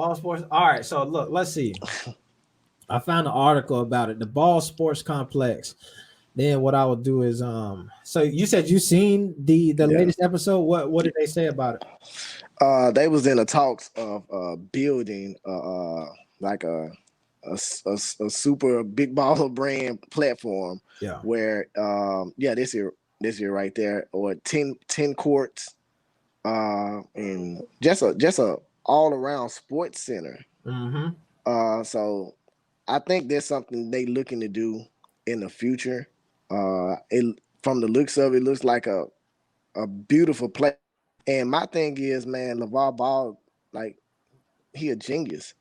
Ball Sports. All right, so look, let's see. I found an article about it. The Ball Sports Complex. Then what I will do is so you said you seen the latest episode. What did they say about it? They was in the talks of building like a super big baller brand platform. Yeah. Where this year right there, or 10 courts, and just a all around sports center. Mm-hmm. So I think there's something they looking to do in the future. It, from the looks of it, looks like a beautiful place. And my thing is, man, LeVar Ball, like, he a genius.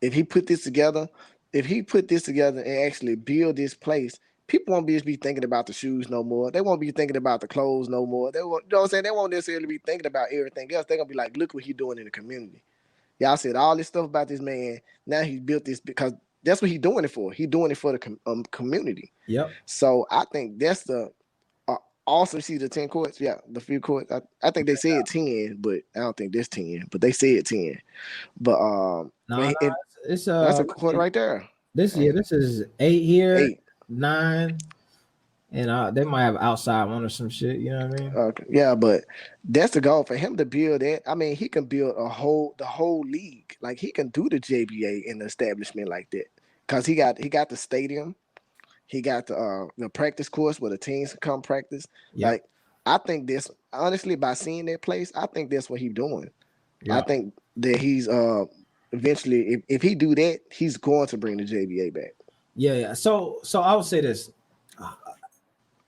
If he put this together, and actually build this place, people won't just be thinking about the shoes no more. They won't be thinking about the clothes no more. They won't, you know what I'm saying? They won't necessarily be thinking about everything else. They're gonna be like, look what he's doing in the community. Y'all said all this stuff about this man. Now he built this because that's what he's doing it for. He's doing it for the community. Yep. So I think that's the also see the 10 courts. Yeah, the few courts. I think they said 10, but I don't think there's 10. But they said 10. But it's that's a court right there. This is 8 here, 8, 9, and they might have outside one or some shit. You know what I mean? Okay. Yeah, but that's the goal for him to build it. I mean, he can build the whole league. Like, he can do the JBA in the establishment like that because he got the stadium. He got the practice course where the teams can come practice. Yep. Like, I think this, honestly, by seeing that place, I think that's what he's doing. Yep. I think that he's eventually, if he do that, he's going to bring the JBA back. Yeah. So I would say this.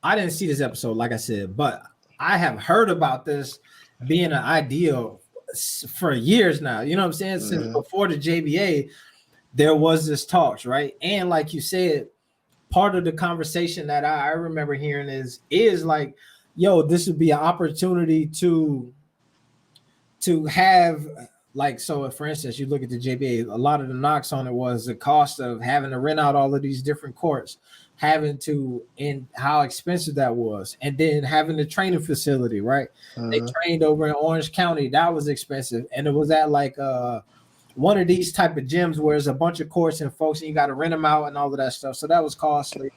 I didn't see this episode, like I said, but I have heard about this being an idea for years now. You know what I'm saying? Mm-hmm. Since before the JBA, there was this talks, right? And like you said, part of the conversation that I remember hearing is like, yo, this would be an opportunity to have, like, so for instance, you look at the JBA, a lot of the knocks on it was the cost of having to rent out all of these different courts, and how expensive that was, and then having the training facility, right? They trained over in Orange County, that was expensive, and it was at like one of these type of gyms where there's a bunch of courts and folks, and you got to rent them out and all of that stuff. So that was costly.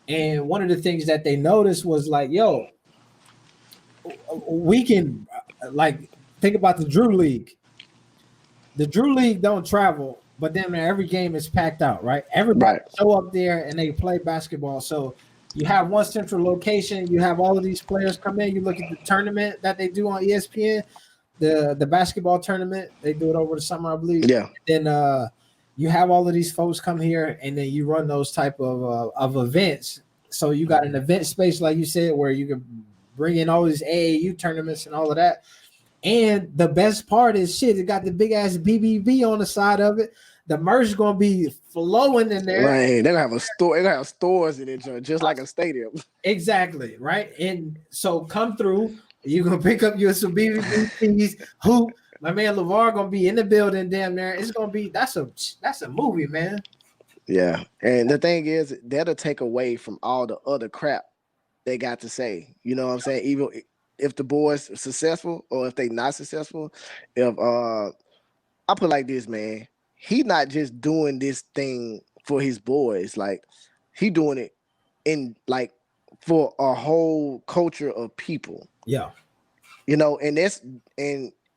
And one of the things that they noticed was like, yo, we can like think about the Drew League. The Drew League don't travel, but then every game is packed out, right? Everybody show up there and they play basketball. So you have one central location. You have all of these players come in. You look at the tournament that they do on ESPN, the basketball tournament. They do it over the summer, I believe. Yeah. Then you have all of these folks come here, and then you run those type of events. So you got an event space, like you said, where you can bring in all these AAU tournaments and all of that. And the best part is, shit, it got the big ass BBB on the side of it. The merch is gonna be flowing in there. Right, they're gonna have a store. They're gonna have stores in it, just like a stadium. Exactly, right. And so come through. You're gonna pick up your some BBBs. Who my man LeVar gonna be in the building? Damn there, it's gonna be that's a movie, man. Yeah, and the thing is, that'll take away from all the other crap they got to say. You know what I'm saying? Even if the boys are successful or if they not successful, if I put it like this, man, he not just doing this thing for his boys, like he doing it in like for a whole culture of people. Yeah. You know, and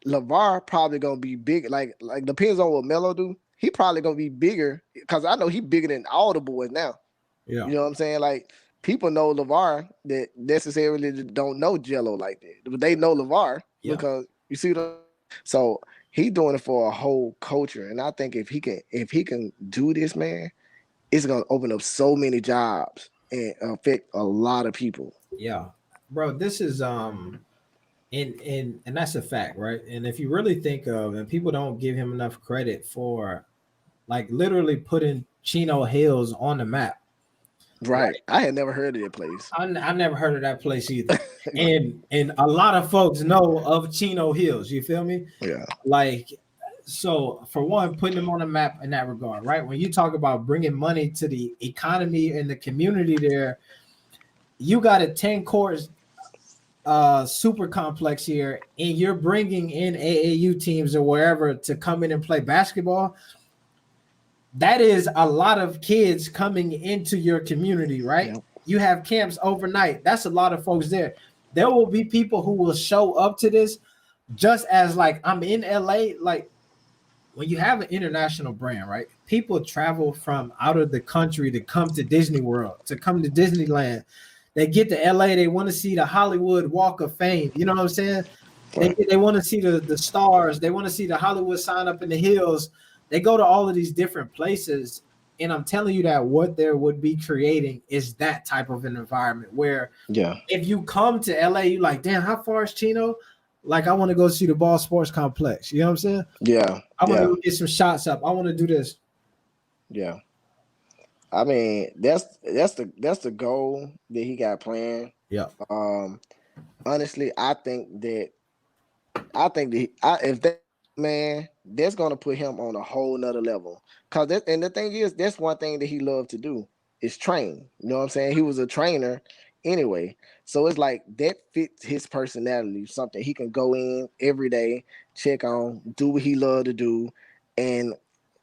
LeVar probably gonna be big, like depends on what Melo do. He probably gonna be bigger because I know he bigger than all the boys now. Yeah. You know what I'm saying? Like, people know LeVar that necessarily don't know Jello like that, but they know LeVar because you see so he doing it for a whole culture. And I think if he can do this, man, it's gonna open up so many jobs and affect a lot of people. Yeah, bro, this is and that's a fact, right? And if you really think of, and people don't give him enough credit for like literally putting Chino Hills on the map. Right. I had never heard of that place. I never heard of that place either. and a lot of folks know of Chino Hills. You feel me? Yeah. Like, so for one, putting them on the map in that regard, right? When you talk about bringing money to the economy and the community there, you got a 10 courts super complex here, and you're bringing in AAU teams or wherever to come in and play basketball, that is a lot of kids coming into your community, right? Yep. You have camps overnight. That's a lot of folks there. There will be people who will show up to this just as like I'm in LA. Like when you have an international brand, right? People travel from out of the country to come to Disney World, to come to Disneyland. They get to LA, they want to see the Hollywood Walk of Fame. You know what I'm saying? Right. They want to see the stars. They want to see the Hollywood sign up in the hills. They go to all of these different places. And I'm telling you that what there would be creating is that type of an environment where Yeah. if you come to LA, you like, damn, how far is Chino? Like, I want to go see the Ball Sports Complex. You know what I'm saying? Yeah. I want to Yeah. go get some shots up. I want to do this. Yeah. I mean, that's the goal that he got planned. Yeah. Honestly, I think that if that man, that's gonna put him on a whole nother level. And the thing is, that's one thing that he loved to do is train. You know what I'm saying? He was a trainer anyway. So it's like that fits his personality, something he can go in every day, check on, do what he loved to do, and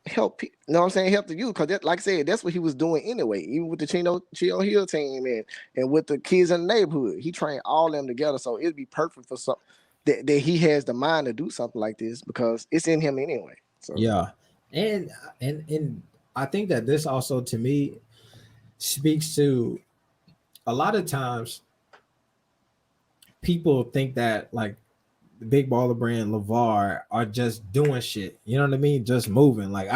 help you know what I'm saying, help the youth. Because like I said, that's what he was doing anyway, even with the Chino Hill team and with the kids in the neighborhood. He trained all them together. So it'd be perfect for some that he has the mind to do something like this because it's in him anyway. So Yeah. And and I think that this also to me speaks to a lot of times people think that like the big baller brand Lavar are just doing shit. You know what I mean? Just moving like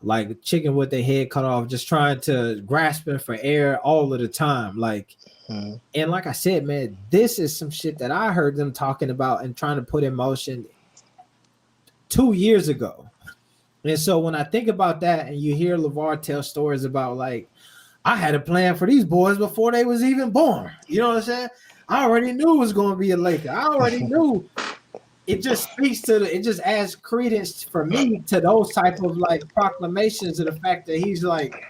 like chicken with their head cut off, just trying to grasping for air all of the time. Like, and like I said, man, this is some shit that I heard them talking about and trying to put in motion 2 years ago. And so when I think about that, and you hear Lavar tell stories about like, I had a plan for these boys before they was even born. You know what I'm saying? I already knew it was going to be a Laker. I already knew. It just speaks to it just adds credence for me to those type of like proclamations of the fact that he's like,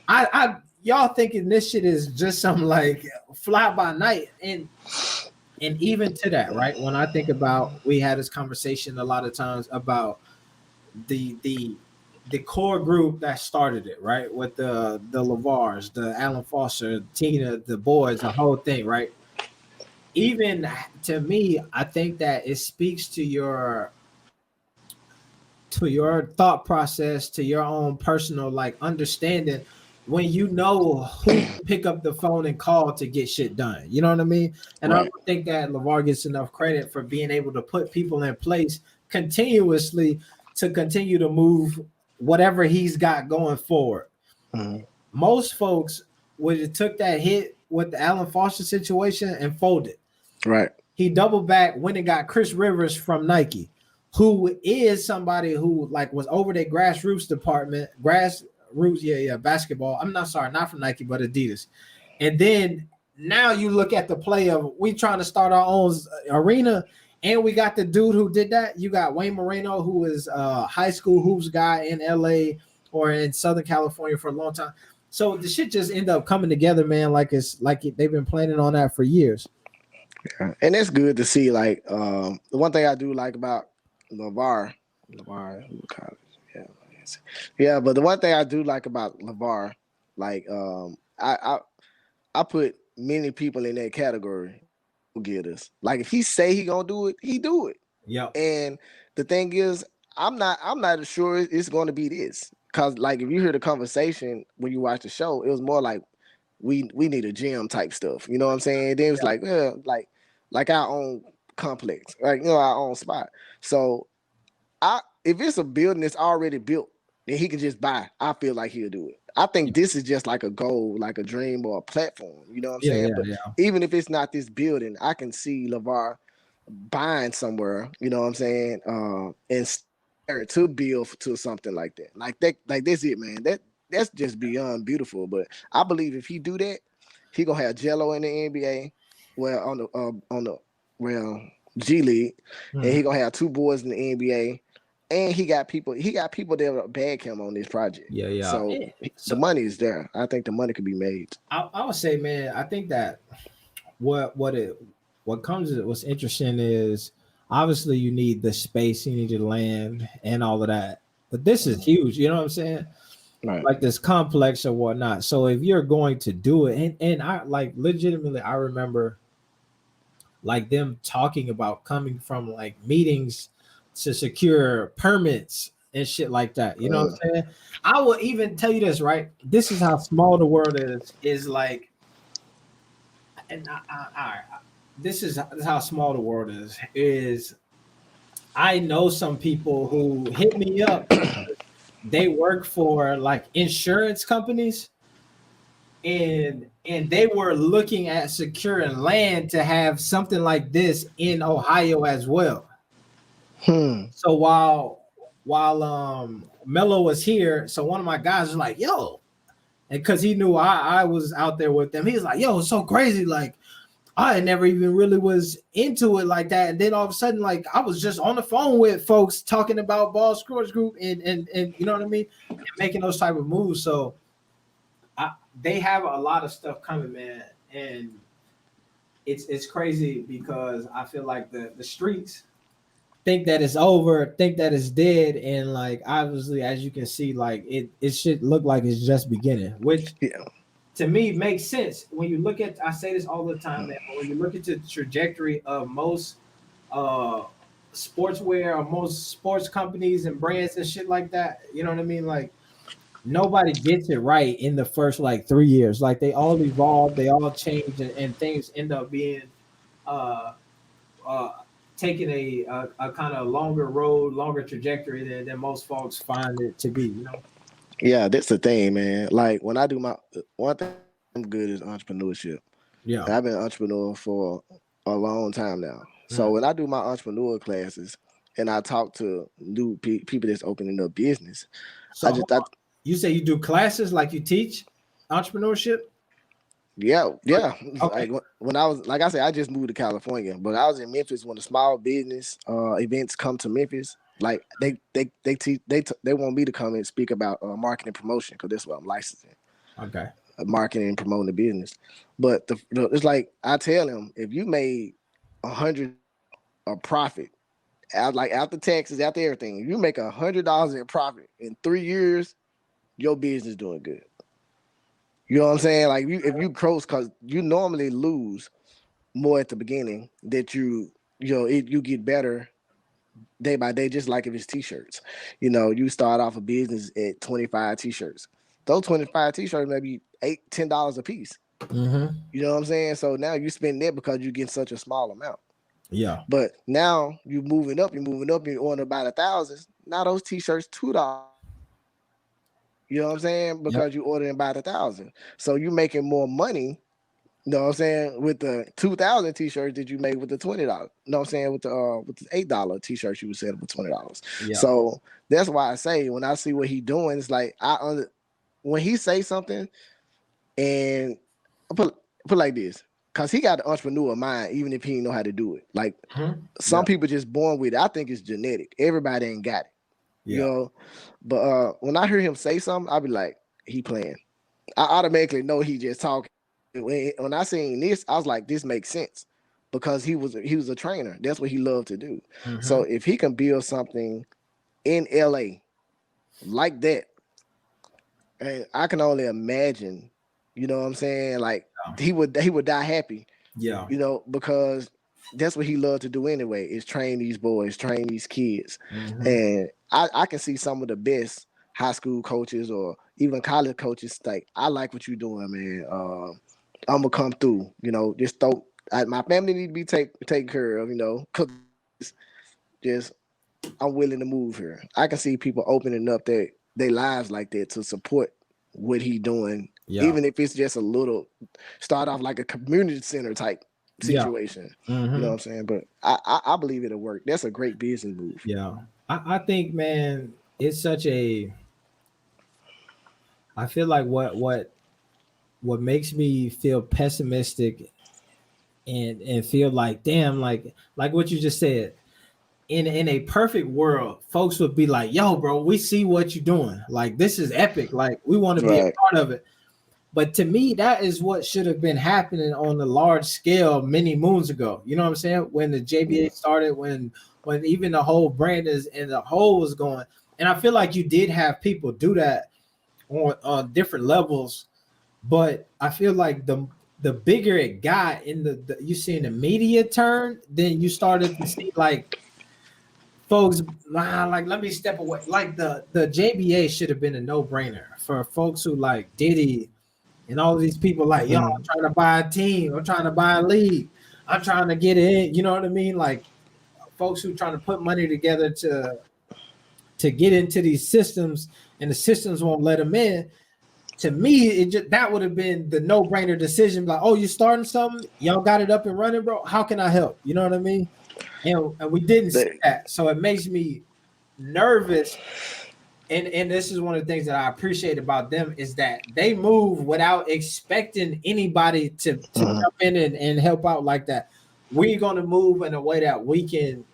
I y'all thinking this shit is just some like fly by night. And even to that, right? When I think about, we had this conversation a lot of times about the core group that started it, right? With the Lavars, the Alan Foster, Tina, the boys, the whole thing, right? Even to me, I think that it speaks to your thought process, to your own personal like understanding when you know who to pick up the phone and call to get shit done. You know what I mean? And I right. don't think that Lavar gets enough credit for being able to put people in place continuously to continue to move whatever he's got going forward. Mhm. Most folks would have took that hit with the Alan Foster situation and folded. Right. He doubled back when it got Chris Rivers from Nike, who is somebody who like was over their grassroots department, basketball. I'm not sorry, not from Nike, but Adidas. And then now you look at the play of we trying to start our own arena, and we got the dude who did that. You got Wayne Moreno, who is a high school hoops guy in LA or in Southern California for a long time. So the shit just end up coming together, man. Like they've been planning on that for years. Yeah. And it's good to see. Like the one thing I do like about Lavar, college, yeah, yeah. But the one thing I do like about Lavar, like I put many people in that category. Get us like if he say he gonna do it, he do it. Yep. And the thing is, I'm not sure it's going to be this because like if you hear the conversation when you watch the show, it was more like we need a gym type stuff. You know what I'm saying? Then it was Yep. like like our own complex, like our own spot. So if it's a building that's already built, then he can just buy. I feel like he'll do it. I think this is just like a goal, like a dream or a platform. You know what I'm Yeah, saying? yeah, But yeah. even if it's not this building, I can see Lavar buying somewhere. You know what I'm saying? And start to build to something like that. Like that. Like that's it, man. That's just beyond beautiful. But I believe if he do that, he gonna have Jello in the NBA. Well, on the well G League, and he gonna have two boys in the NBA, and he got people that will bag him on this project. Yeah, yeah. So the So money is there. I think the money could be made. I would say, man, I think that what's interesting is obviously you need the space, you need the land and all of that. But this is huge, you know what I'm saying? Right. Like this complex or whatnot. So if you're going to do it, and I like legitimately, I remember like them talking about coming from like meetings to secure permits and shit like that. You know what I'm saying? I will even tell you this, right? This is how small the world is like, and this is how small the world is I know some people who hit me up. They work for like insurance companies, and they were looking at securing land to have something like this in Ohio as well. So while Mello was here, so one of my guys was like, "Yo," and because he knew I was out there with them, he was like, "Yo, it's so crazy, like." I never even really was into it like that. And then all of a sudden, like I was just on the phone with folks talking about Ball Scores Group and you know what I mean? And making those type of moves. So they have a lot of stuff coming, man. And it's crazy because I feel like the streets think that it's over, think that it's dead. And like obviously, as you can see, like it should look like it's just beginning, which Yeah. to me makes sense when you look at. I say this all the time, man. But when you look at the trajectory of most uh sportswear or most sports companies and brands and shit like that, you know what I mean? Like nobody gets it right in the first like 3 years. Like they all evolve, they all change, and things end up being uh uh taking a kind of longer road, longer trajectory than most folks find it to be. You know? Yeah, that's the thing, man. Like when I do my one thing I'm good is entrepreneurship. Yeah. And I've been an entrepreneur for a long time now. So when I do my entrepreneur classes and I talk to new people that's opening up business, I So just I, you say you do classes like you teach entrepreneurship? yeah. Okay. Like when I was, like I said, I just moved to California, but I was in Memphis when the small business events come to Memphis. Like they want me to come and speak about marketing and promotion because that's what I'm licensed in, Okay. marketing and promoting the business. But it's like I tell them, if you made 100 a profit out, like after taxes, after everything, if you make $100 in profit in 3 years, your business doing good. You know what I'm saying? Like if you close, because you normally lose more at the beginning that you get better day by day, just like if it's t-shirts. You start off a business at 25 t-shirts. Those 25 t-shirts maybe $8-10 a piece. Mm-hmm. You know what I'm saying? So now you spend that because you get such a small amount. Yeah. But now you're ordering about 1,000. Now those t-shirts $2. You know what I'm saying? Yep. Because you ordering about 1,000. So you making more money. You know what I'm saying? With the 2,000 t-shirts that you make with the $20. You know what I'm saying? With the $8 t-shirts you would sell for $20. Yeah. So that's why I say when I see what he doing, it's like when he say something, and I put like this, cause he got the entrepreneur mind, even if he didn't know how to do it. Like Mm-hmm. some people just born with it. I think it's genetic. Everybody ain't got it. You Yeah. know, but when I hear him say something, I'll be like, he playing. I automatically know he just talking. When I seen this, I was like, this makes sense because he was a trainer. That's what he loved to do. Mm-hmm. So if he can build something in LA like that, and I can only imagine, you know what I'm saying? Like he would die happy, Yeah. because that's what he loved to do anyway, is train these boys, train these kids. Mm-hmm. And I can see some of the best high school coaches or even college coaches like, I like what you're doing, man. I'm gonna come through, just my family need to be taken care of, cause just I'm willing to move here. I can see people opening up their lives like that to support what he doing, Yeah. even if it's just a little, start off like a community center type Yeah. situation. You know what Mm-hmm. I'm saying? But I believe it'll work. That's a great business move. Yeah. I think, man, it's such a. I feel like what makes me feel pessimistic and feel like damn, like what you just said. In a perfect world, folks would be like, "Yo, bro, we see what you're doing. Like this is epic. Like we want to be a Right. part of it." But to me, that is what should have been happening on the large scale many moons ago. You know what I'm saying? When the JBA started, when even the whole brand is and the whole was going. And I feel like you did have people do that on different levels, but I feel like the bigger it got in the you see in the media turn, then you started to see like folks like let me step away. Like the JBA should have been a no-brainer for folks who like Diddy and all of these people like, yo, I'm trying to buy a team, I'm trying to buy a league, I'm trying to get in, you know what I mean? Like folks who trying to put money together to get into these systems and the systems won't let them in. To me, that would have been the no-brainer decision. Like, oh, you starting something? Y'all got it up and running, bro. How can I help? You know what I mean? And we didn't see that, so it makes me nervous. And this is one of the things that I appreciate about them is that they move without expecting anybody to jump in and help out like that. We're going to move in a way that we can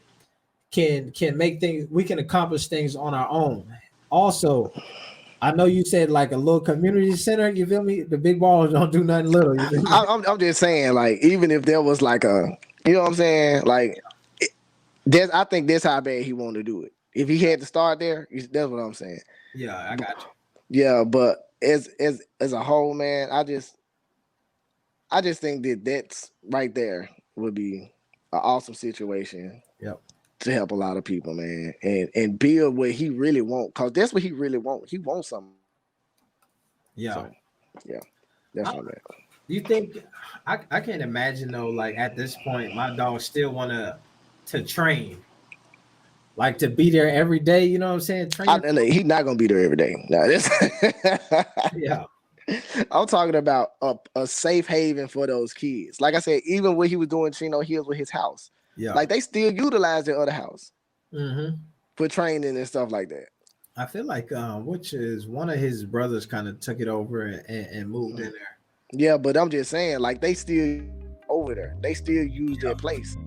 make things, we can accomplish things on our own. Also, I know you said like a little community center. You feel me? The big balls don't do nothing little. You feel me? I'm just saying, like, even if there was like a, you know what I'm saying? Like, I think that's how bad he wanted to do it. If he had to start there, that's what I'm saying. Yeah, I got you. Yeah, but as a whole, man, I just think that's right there would be an awesome situation. Yep. To help a lot of people, man, and build what he really wants, because that's what he really wants. He wants something. Yeah. So, yeah. That's what that. You think I can't imagine though, like at this point, my dog still wanna to train. Like to be there every day, you know what I'm saying? He's not gonna be there every day. Now this yeah. I'm talking about a safe haven for those kids. Like I said, even what he was doing Chino Hills with his house. Yeah. Like they still utilize their other house for training and stuff like that. I feel like which is one of his brothers kind of took it over and moved in there. Yeah, but I'm just saying, like they still over there. They still use their place.